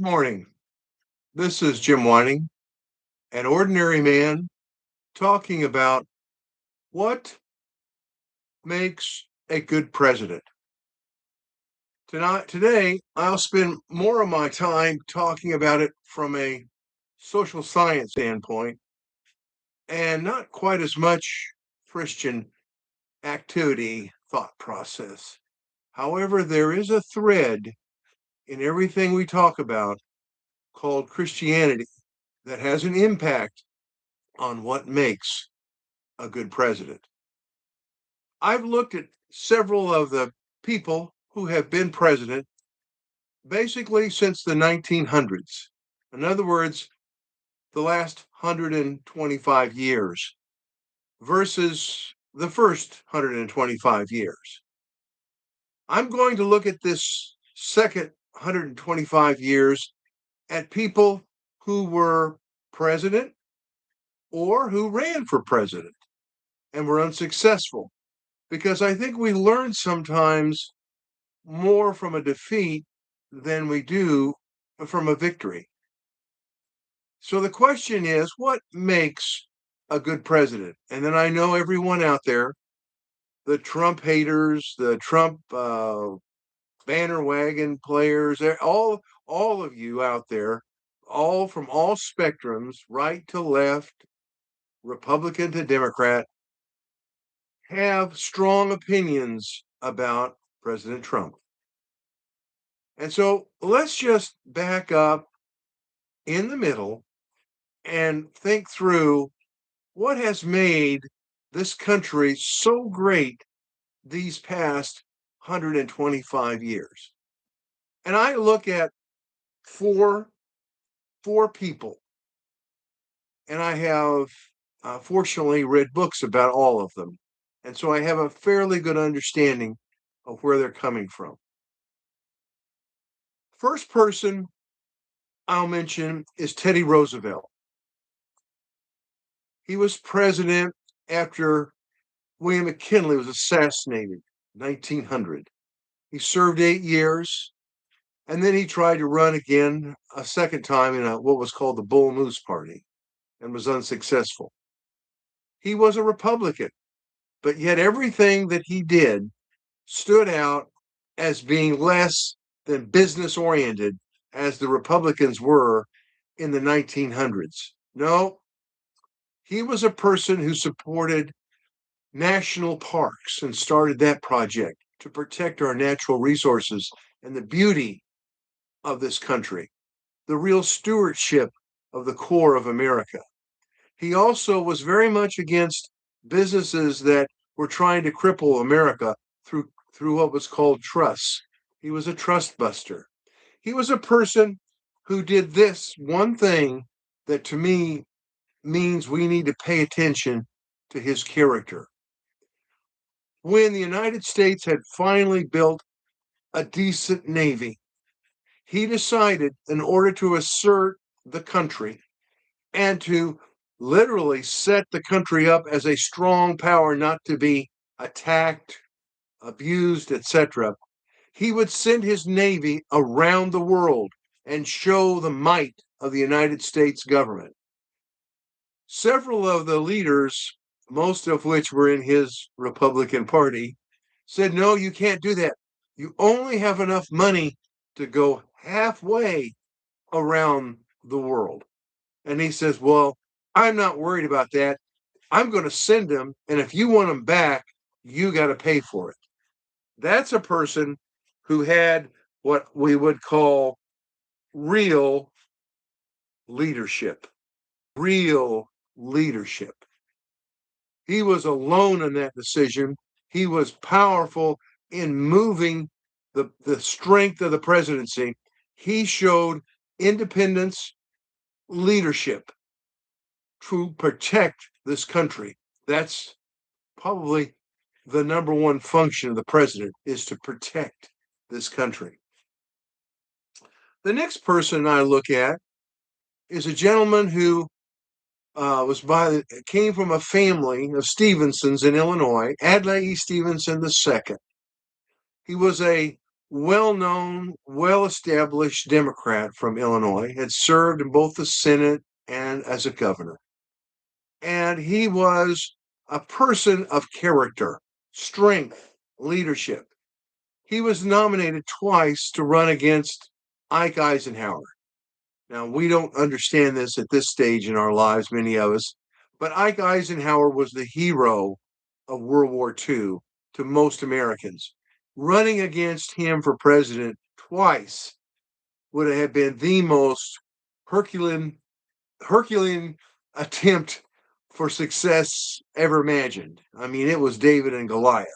Morning. This is Jim Whining, an ordinary man talking about what makes a good president. Today, I'll spend more of my time talking about it from a social science standpoint and not quite as much Christian activity thought process. However, there is a thread in everything we talk about called Christianity that has an impact on what makes a good president. I've looked at several of the people who have been president basically since the 1900s. In other words, the last 125 years versus the first 125 years. I'm going to look at this second 125 years at people who were president or who ran for president and were unsuccessful. Because I think we learn sometimes more from a defeat than we do from a victory. So the question is, what makes a good president? And then I know everyone out there, the Trump haters, the Trump banner wagon players, all of you out there, all from all spectrums, right to left, Republican to Democrat, have strong opinions about President Trump. And so let's just back up in the middle and think through what has made this country so great these past 125 years. And I look at four people, and I have fortunately read books about all of them. And so I have a fairly good understanding of where they're coming from. First person I'll mention is Teddy Roosevelt. He was president after William McKinley was assassinated in 1900. He served 8 years, and then he tried to run again a second time in what was called the Bull Moose Party and was unsuccessful. He was a Republican, but yet everything that he did stood out as being less than business oriented as the Republicans were in the 1900s. No, he was a person who supported national parks and started that project to protect our natural resources and the beauty of this country, the real stewardship of the core of America. He also was very much against businesses that were trying to cripple America through what was called trusts. He was a trust buster. He was a person who did this one thing that to me means we need to pay attention to his character. When the United States had finally built a decent navy, he decided, in order to assert the country and to literally set the country up as a strong power, not to be attacked, abused, etc., he would send his navy around the world and show the might of the United States government. Several of the leaders, most of which were in his Republican Party, said, no, you can't do that. You only have enough money to go halfway around the world. And he says, well, I'm not worried about that. I'm going to send them. And if you want them back, you got to pay for it. That's a person who had what we would call real leadership. Real leadership. He was alone in that decision. He was powerful in moving the strength of the presidency. He showed independence, leadership to protect this country. That's probably the number one function of the president, is to protect this country. The next person I look at is a gentleman who came from a family of Stevensons in Illinois, Adlai Stevenson II. He was a well-known, well-established Democrat from Illinois, had served in both the Senate and as a governor. And he was a person of character, strength, leadership. He was nominated twice to run against Ike Eisenhower. Now, we don't understand this at this stage in our lives, many of us, but Ike Eisenhower was the hero of World War II to most Americans. Running against him for president twice would have been the most Herculean attempt for success ever imagined. I mean, it was David and Goliath.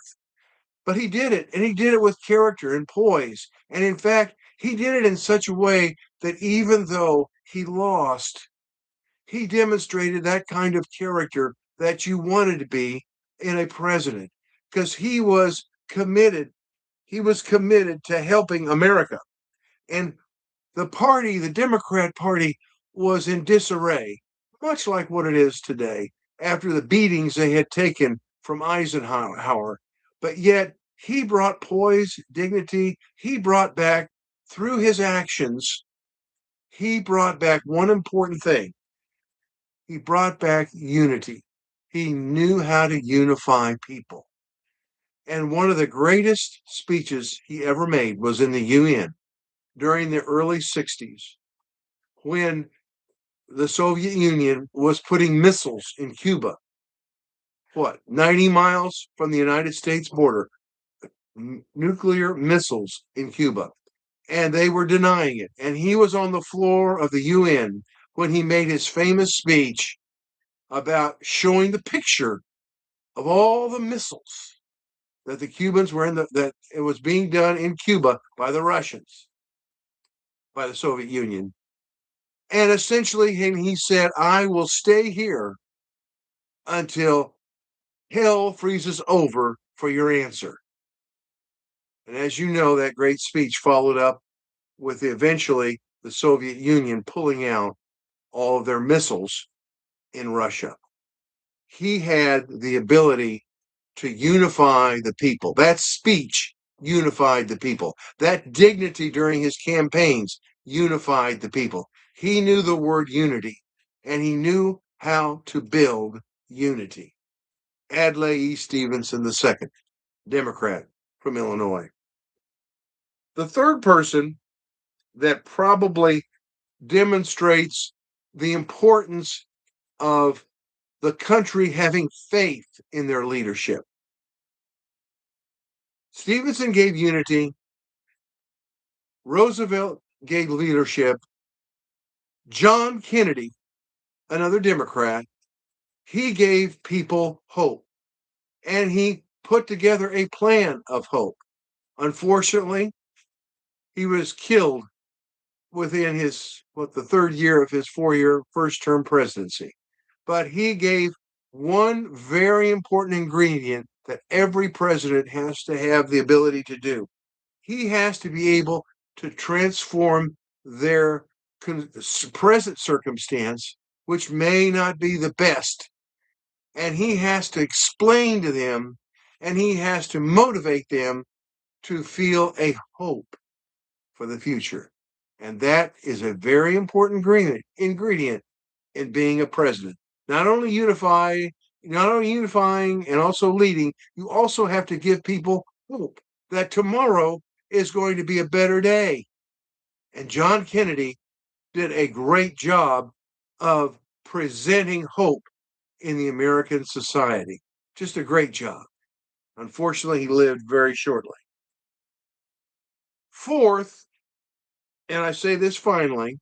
But he did it, and he did it with character and poise. And in fact, he did it in such a way that even though he lost, he demonstrated that kind of character that you wanted to be in a president, because he was committed. He was committed to helping America. And the party, the Democrat Party, was in disarray, much like what it is today, after the beatings they had taken from Eisenhower. But yet, he brought poise, dignity. He brought back, through his actions, he brought back one important thing. He brought back unity. He knew how to unify people. And one of the greatest speeches he ever made was in the UN during the early 60s, when the Soviet Union was putting missiles in Cuba, 90 miles from the United States border, nuclear missiles in Cuba. And they were denying it. And he was on the floor of the UN when he made his famous speech about showing the picture of all the missiles that the Cubans were that it was being done in Cuba by the Russians, by the Soviet Union. And essentially, he said, I will stay here until hell freezes over for your answer. And as you know, that great speech followed up with eventually the Soviet Union pulling out all of their missiles in Russia. He had the ability to unify the people. That speech unified the people. That dignity during his campaigns unified the people. He knew the word unity, and he knew how to build unity. Adlai Stevenson II, Democrat from Illinois. The third person that probably demonstrates the importance of the country having faith in their leadership. Stevenson gave unity. Roosevelt gave leadership. John Kennedy, another Democrat, he gave people hope, and he put together a plan of hope. Unfortunately, he was killed within the third year of his 4-year first term presidency. But he gave one very important ingredient that every president has to have the ability to do. He has to be able to transform their present circumstance, which may not be the best, and he has to explain to them, and he has to motivate them to feel a hope for the future. And that is a very important ingredient in being a president. Not only unifying and also leading, you also have to give people hope that tomorrow is going to be a better day. And John Kennedy did a great job of presenting hope in the American society. Just a great job. Unfortunately, he lived very shortly. Fourth, and I say this finally,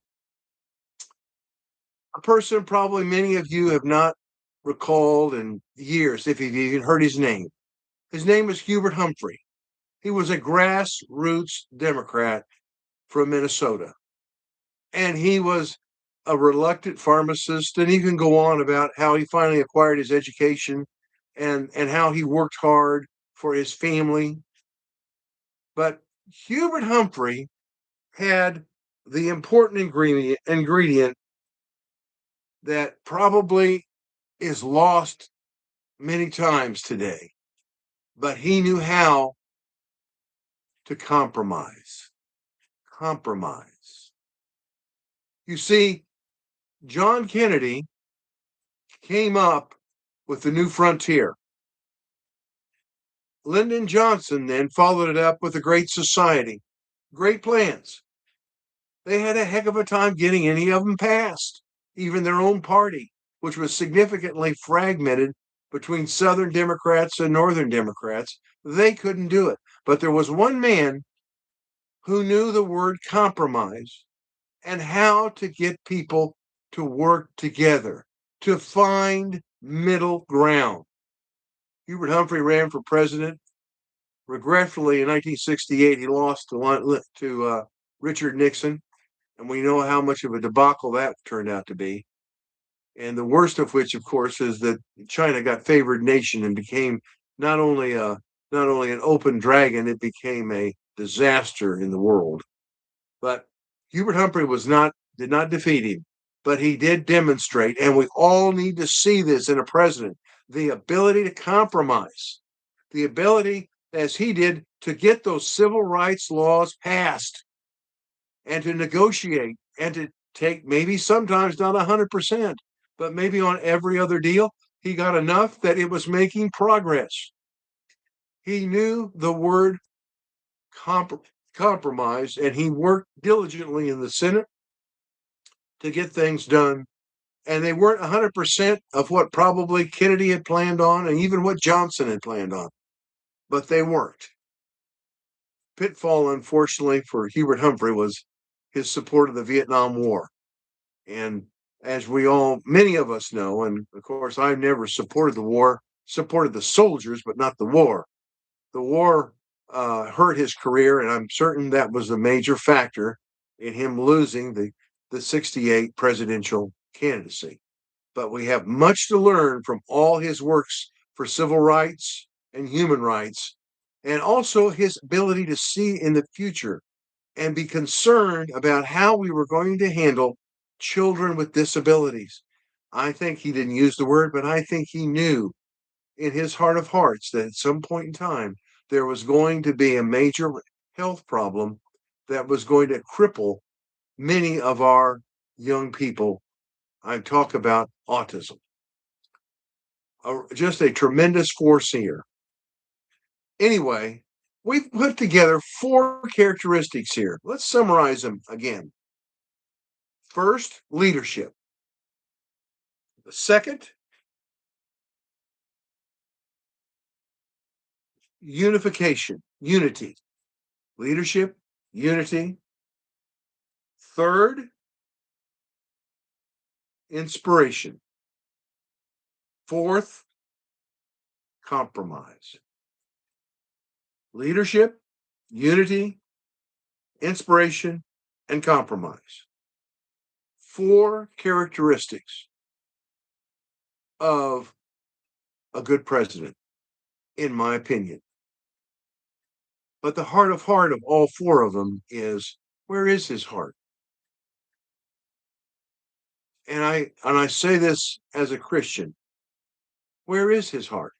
a person probably many of you have not recalled in years, if you've even heard his name. His name was Hubert Humphrey. He was a grassroots Democrat from Minnesota. And he was a reluctant pharmacist. And he can go on about how he finally acquired his education and how he worked hard for his family. But Hubert Humphrey had the important ingredient that probably is lost many times today. But he knew how to compromise. Compromise. You see, John Kennedy came up with the new frontier. Lyndon Johnson then followed it up with the Great Society. Great plans. They had a heck of a time getting any of them passed, even their own party, which was significantly fragmented between Southern Democrats and Northern Democrats. They couldn't do it. But there was one man who knew the word compromise and how to get people to work together, to find middle ground. Hubert Humphrey ran for president. Regretfully, in 1968, he lost to Richard Nixon, and we know how much of a debacle that turned out to be. And the worst of which, of course, is that China got favored nation and became not only an open dragon, it became a disaster in the world. But Hubert Humphrey did not defeat him, but he did demonstrate, and we all need to see this in a president, the ability to compromise, the ability, as he did, to get those civil rights laws passed and to negotiate and to take, maybe sometimes not 100%, but maybe on every other deal, he got enough that it was making progress. He knew the word compromise, and he worked diligently in the Senate to get things done. And they weren't 100% of what probably Kennedy had planned on and even what Johnson had planned on, but they weren't. Pitfall, unfortunately, for Hubert Humphrey was his support of the Vietnam War. And as many of us know, and of course, I've never supported the war, supported the soldiers, but not the war. The war hurt his career, and I'm certain that was a major factor in him losing the 68 presidential candidacy. But we have much to learn from all his works for civil rights and human rights, and also his ability to see in the future and be concerned about how we were going to handle children with disabilities. I think he didn't use the word, but I think he knew in his heart of hearts that at some point in time there was going to be a major health problem that was going to cripple many of our young people. I talk about autism. Just a tremendous force here. Anyway, we've put together 4 characteristics here. Let's summarize them again. First, leadership. Second, unification, unity. Leadership, unity. Third, inspiration. Fourth, compromise. Leadership, unity, inspiration, and compromise. 4 characteristics of a good president, in my opinion. But the heart of all 4 of them is, where is his heart? And I say this as a Christian. Where is his heart?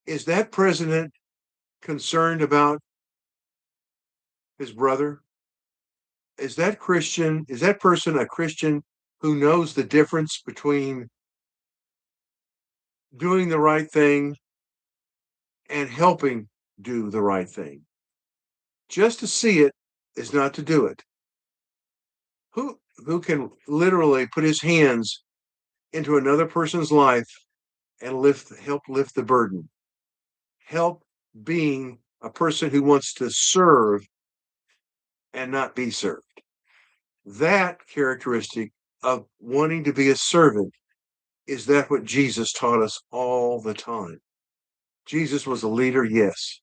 Is that president concerned about his brother? Is that person a Christian who knows the difference between doing the right thing and helping do the right thing? Just to see it is not to do it. Who can literally put his hands into another person's life and help lift the burden? Help being a person who wants to serve and not be served. That characteristic of wanting to be a servant, is that what Jesus taught us all the time? Jesus was a leader, yes.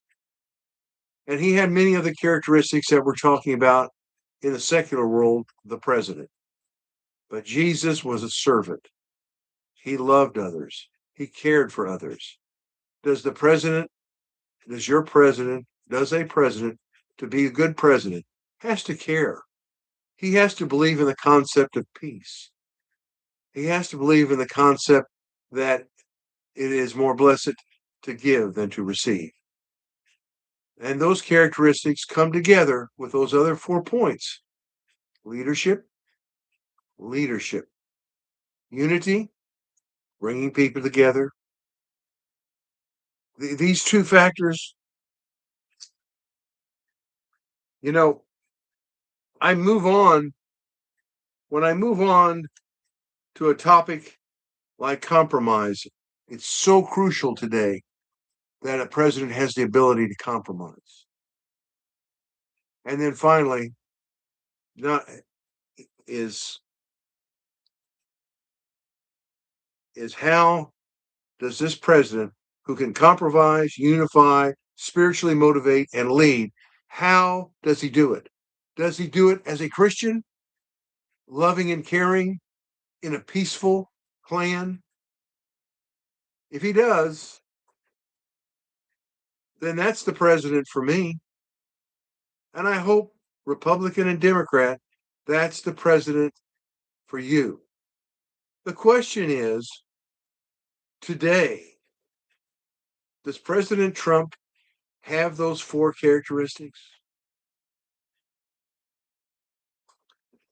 And he had many of the characteristics that we're talking about in the secular world, the president. But Jesus was a servant. He loved others. He cared for others. Does a president, to be a good president, has to care. He has to believe in the concept of peace. He has to believe in the concept that it is more blessed to give than to receive. And those characteristics come together with those other 4 points: leadership, leadership, unity, bringing people together. These 2 factors, you know, I move on. When I move on to a topic like compromise, it's so crucial today that a president has the ability to compromise. And then finally, not is how does this president, who can compromise, unify, spiritually motivate, and lead, how does he do it? Does he do it as a Christian, loving and caring, in a peaceful clan? If he does, then that's the president for me. And I hope, Republican and Democrat, that's the president for you. The question is, today, does President Trump have those 4 characteristics?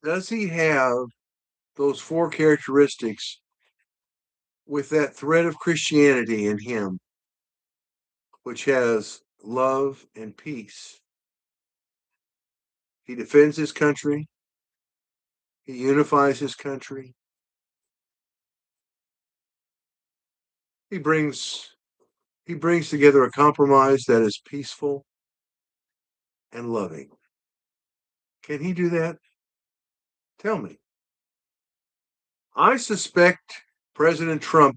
Does he have those 4 characteristics with that thread of Christianity in him, which has love and peace? He defends his country. He unifies his country. He brings together a compromise that is peaceful and loving. Can he do that? Tell me. I suspect President Trump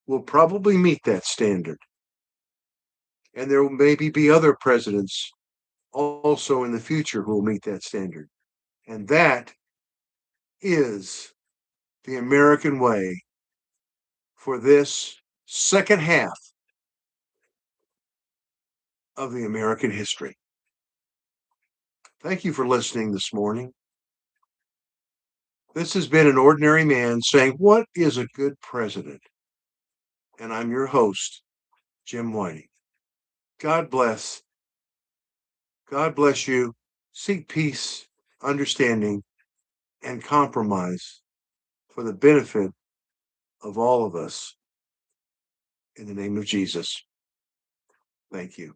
will probably meet that standard. And there will maybe be other presidents also in the future who will meet that standard. And that is the American way for this second half of the American history. Thank you for listening this morning. This has been an ordinary man saying, what is a good president? And I'm your host, Jim Whiting. God bless. God bless you. Seek peace, understanding, and compromise for the benefit of all of us. In the name of Jesus. Thank you.